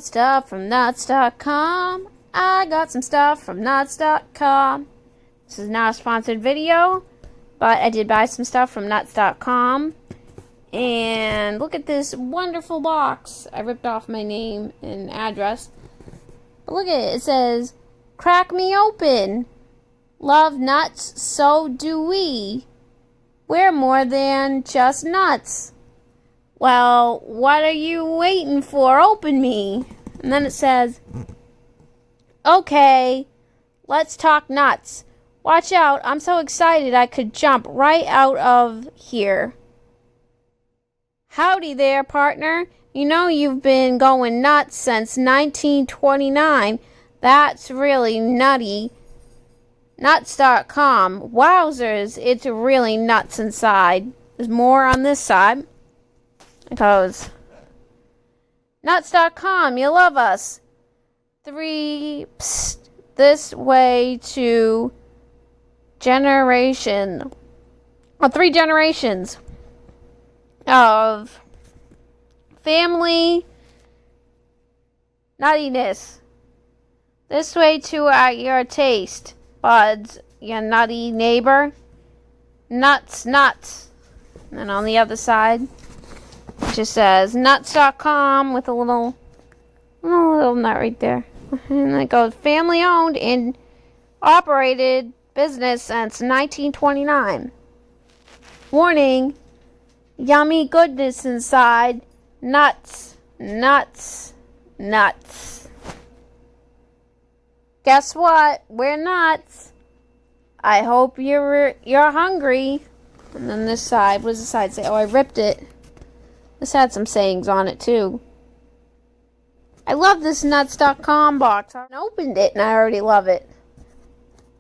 stuff from Nuts.com. I got some stuff from Nuts.com. This is not a sponsored video, but I did buy some stuff from Nuts.com. And look at this wonderful box. I ripped off my name and address. But look at it. It says, "Crack me open. Love nuts, so do we. We're more than just nuts. Well, what are you waiting for? Open me." And then it says, "Okay, let's talk nuts. Watch out, I'm so excited I could jump right out of here." Howdy there, partner. You know you've been going nuts since 1929. That's really nutty. Nuts.com. Wowzers, it's really nuts inside. There's more on this side. It goes, Nuts.com, you love us. Three generations of family nuttiness. This way to your taste buds, your nutty neighbor. Nuts. And then on the other side, it just says Nuts.com with a little nut right there. And it goes, family owned and operated business since 1929. Warning, yummy goodness inside. Nuts. Guess what? We're nuts. I hope you're hungry. And then this side, what does the side say? Oh, I ripped it. This had some sayings on it too. I love this Nuts.com box. I opened it and I already love it.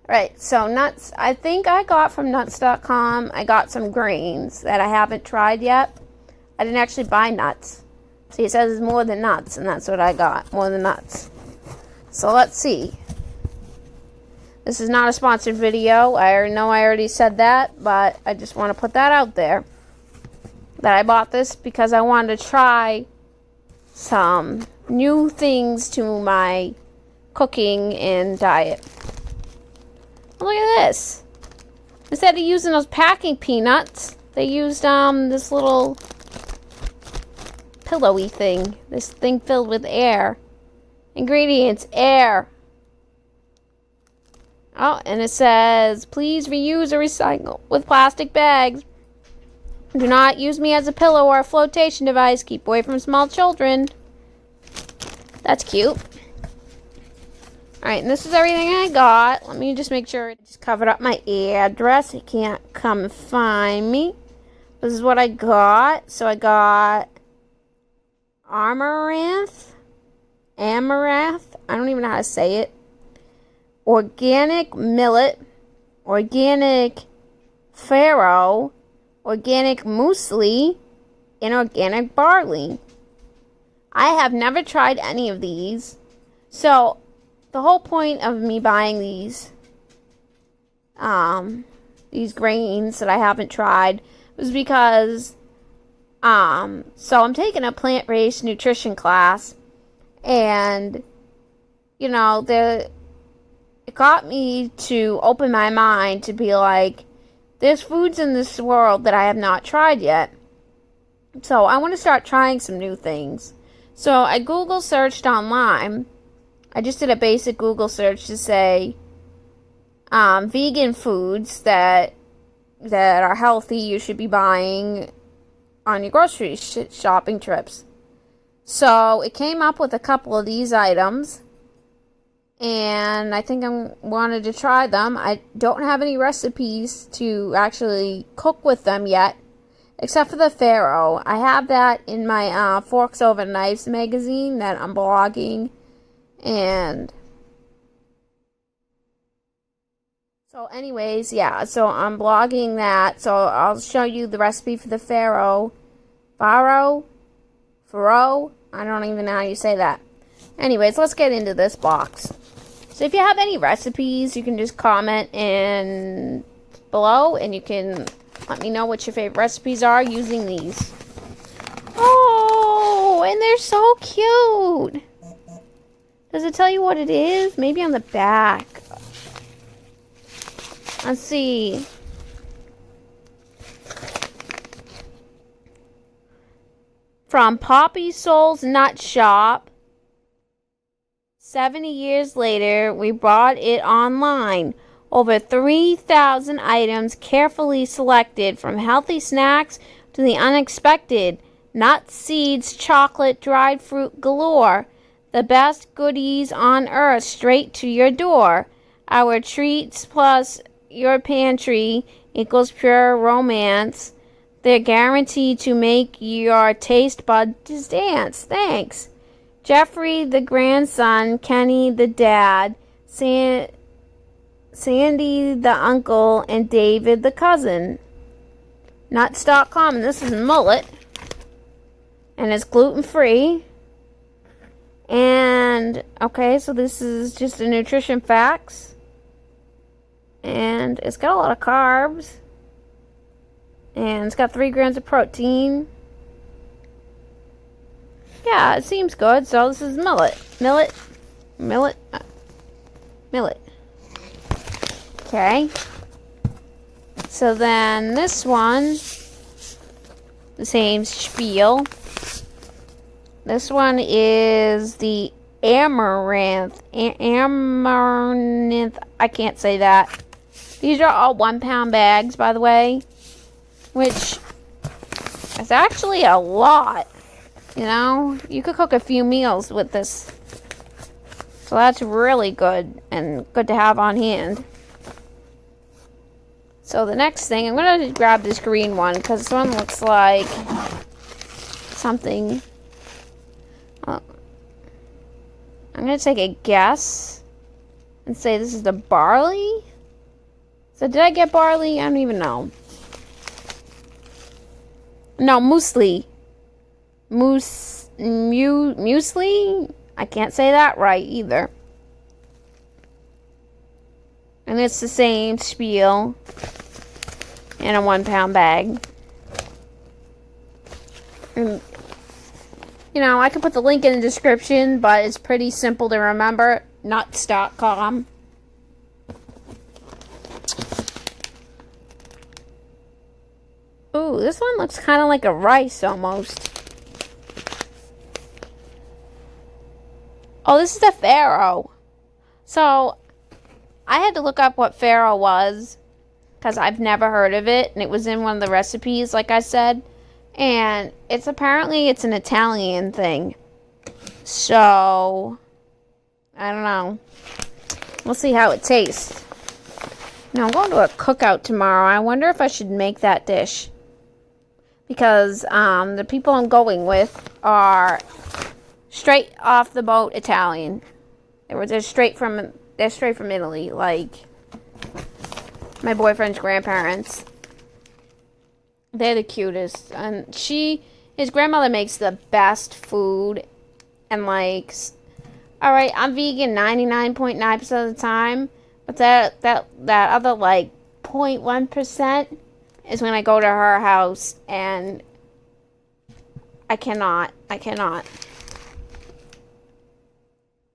Right, so nuts, I think I got from Nuts.com, I got some grains that I haven't tried yet. I didn't actually buy nuts. See, it says it's more than nuts, and that's what I got, more than nuts. So let's see. This is not a sponsored video. I know I already said that, but I just want to put that out there. That I bought this because I wanted to try some new things to my cooking and diet. Look at this. Instead of using those packing peanuts, they used this little pillowy thing. This thing filled with air. Ingredients, air. Oh, and it says, please reuse or recycle with plastic bags. Do not use me as a pillow or a flotation device. Keep away from small children. That's cute. Alright, and this is everything I got. Let me just make sure it just covered up my address. You can't come and find me. This is what I got. So I got Amaranth. I don't even know how to say it. Organic millet. Organic farro. Organic muesli. And organic barley. I have never tried any of these. So the whole point of me buying these grains that I haven't tried was because, so I'm taking a plant-based nutrition class, and, you know, it got me to open my mind to be like, there's foods in this world that I have not tried yet. So I want to start trying some new things. So I Google searched online. I just did a basic Google search to say vegan foods that are healthy you should be buying on your grocery shopping trips. So it came up with a couple of these items, and I think I wanted to try them. I don't have any recipes to actually cook with them yet, except for the farro. I have that in my Forks Over Knives magazine that I'm blogging. And so anyways, yeah, so I'm blogging that, so I'll show you the recipe for the farro, I don't even know how you say that. Anyways, let's get into this box. So if you have any recipes, you can just comment in below, and you can let me know what your favorite recipes are using these. Oh, and they're so cute. Does it tell you what it is? Maybe on the back. Let's see. From Poppy Soul's Nut Shop. 70 years later, we bought it online. Over 3,000 items carefully selected, from healthy snacks to the unexpected. Nuts, seeds, chocolate, dried fruit galore. The best goodies on earth straight to your door. Our treats plus your pantry equals pure romance. They're guaranteed to make your taste buds dance. Thanks. Jeffrey the grandson, Kenny the dad, Sandy the uncle, and David the cousin. Nuts.com, and this is mullet. And it's gluten-free. And, okay, so this is just a nutrition facts. And it's got a lot of carbs. And it's got 3 grams of protein. Yeah, it seems good. So this is millet. Millet. Okay. So then this one, the same spiel. This one is the amaranth. Amaranth. I can't say that. These are all 1 pound bags, by the way. Which is actually a lot. You know, you could cook a few meals with this. So that's really good and good to have on hand. So the next thing, I'm going to grab this green one because this one looks like something. I'm going to take a guess and say this is the barley. So did I get barley? I don't even know. No, muesli. Muesli? I can't say that right either. And it's the same spiel in a 1 pound bag. And, you know, I can put the link in the description, but it's pretty simple to remember. Nuts.com. Ooh, this one looks kind of like a rice almost. Oh, this is the farro. So, I had to look up what farro was because I've never heard of it, and it was in one of the recipes, like I said. And it's apparently an Italian thing. So, I don't know. We'll see how it tastes. Now, I'm going to a cookout tomorrow. I wonder if I should make that dish. Because the people I'm going with are straight off the boat Italian. They're straight from Italy, like my boyfriend's grandparents. They're the cutest, and his grandmother makes the best food, and like, all right, I'm vegan 99.9% of the time, but that other like 0.1% is when I go to her house, and I cannot.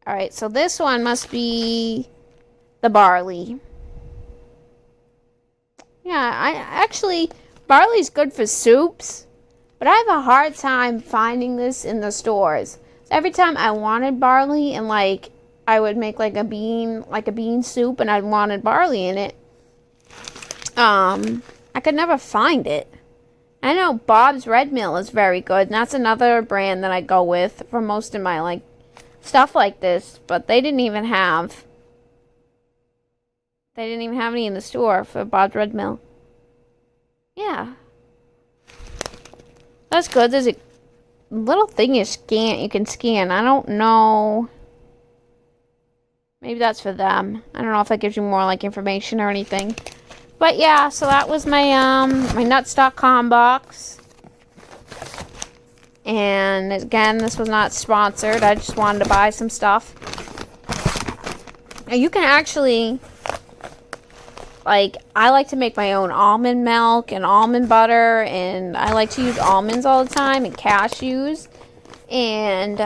Alright, so this one must be the barley. Yeah, barley's good for soups, but I have a hard time finding this in the stores. So every time I wanted barley, and like, I would make like a bean soup, and I wanted barley in it, I could never find it. I know Bob's Red Mill is very good, and that's another brand that I go with for most of my like stuff like this, but they didn't even have any in the store for Bob's Red Mill. Yeah. That's good. There's a little thing you can scan. I don't know. Maybe that's for them. I don't know if that gives you more like information or anything. But yeah, so that was my my nuts.com box. And again, this was not sponsored. I just wanted to buy some stuff. Now you can actually, like, I like to make my own almond milk and almond butter, and I like to use almonds all the time and cashews. And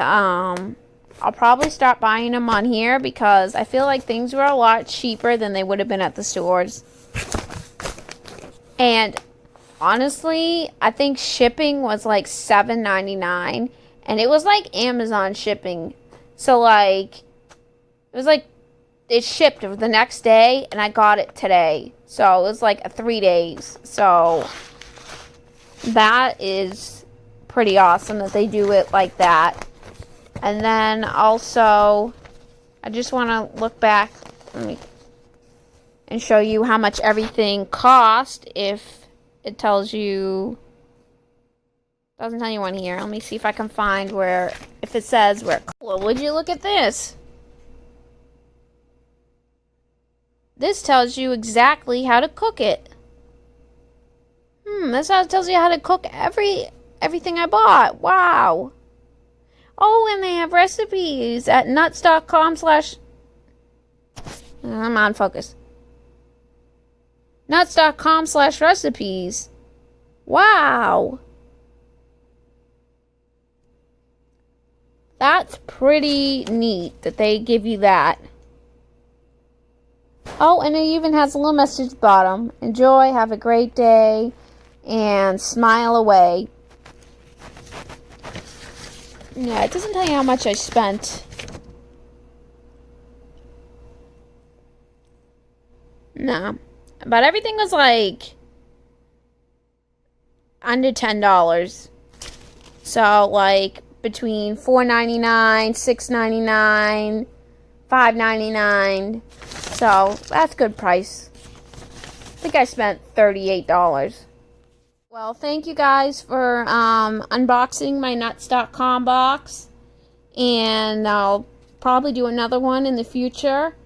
I'll probably start buying them on here because I feel like things were a lot cheaper than they would have been at the stores. And honestly, I think shipping was like $7.99, and it was like Amazon shipping. So like, it was like it shipped the next day, and I got it today. So it was like 3 days. So that is pretty awesome that they do it like that. And then also, I just want to look back and show you how much everything cost. If it tells you, doesn't tell you on here. Let me see if I can find where, if it says where. Well, would you look at this? This tells you exactly how to cook it. This tells you how to cook everything I bought. Wow. Oh, and they have recipes at nuts.com/ I'm on focus. Nuts.com/recipes. Wow. That's pretty neat that they give you that. Oh, and it even has a little message at the bottom. Enjoy, have a great day, and smile away. Yeah, it doesn't tell you how much I spent. No. But everything was like under $10. So like between $4.99, $6.99, $5.99. So that's a good price. I think I spent $38. Well, thank you guys for unboxing my nuts.com box. And I'll probably do another one in the future.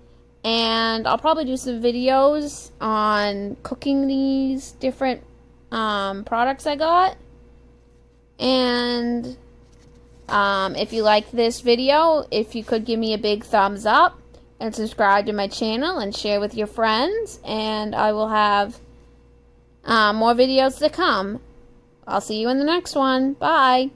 And I'll probably do some videos on cooking these different products I got. And if you like this video, if you could give me a big thumbs up and subscribe to my channel and share with your friends. And I will have more videos to come. I'll see you in the next one. Bye.